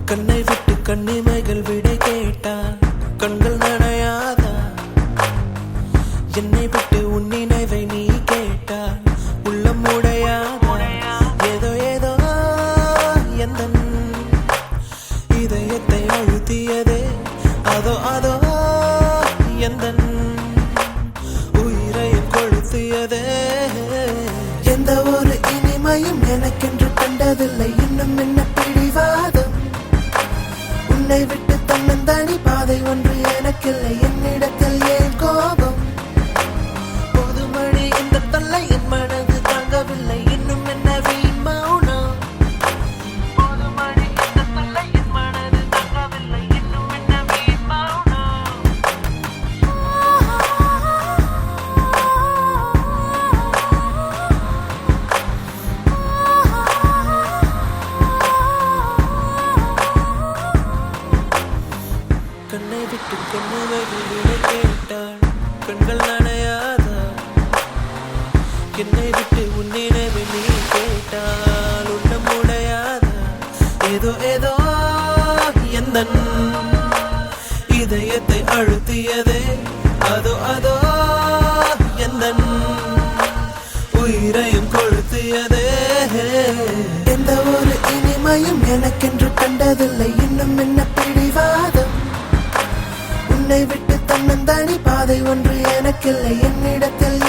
கண்ணை விட்டு கண்ணிமைகள் விடை கேட்டால் கண்கள் நனையாதா? என்னை விட்டு உன் நினைவை நீ கேட்டால் உள்ளம் உடையாதா? ஏதோ ஏதோ எந்த இதயத்தை அழுத்தியதே, அதோ அதோ எந்த உயிரையும் கொளுத்தியதே. எந்த ஒரு இனிமையும் எனக்கென்று கண்டதில்லை, இன்னும் என்ன பிடிவாதம்? உன்னை விட்டு தன்னந்தனி பாதை ஒன்று எனக்கில்லை, என்னிடத்தில் ஏன் கோபம்? பொதுமழை இந்த தொல்லை என் மனது தாங்கவில்லை, இன்னும் என்ன வீண் மௌனம்? பொதுமழை இந்த தொல்லை என் மனது தாங்கவில்லை, இன்னும் என்ன வீண் மௌனம்? கண்ணை விட்டு கண்ணுவைகள் விடை கேட்டால் கண்கள் நனையாதா? என்னை விட்டு உன் நினைவை நீ கேட்டால் உள்ளம் உடையாதா? ஏதோ ஏதோ எந்த இதயத்தை அழுத்தியதே, அதோ அதோ எந்த உயிரையும் கொளுத்தியதே. எந்த ஒரு இனிமையும் எனக்கென்று கண்டதில்லை, இன்னும் என்ன பிடிவாதம்? உன்னை விட்டு தன்னந்தனி பாதை ஒன்று எனக்கில்லை, என்னிடத்தில்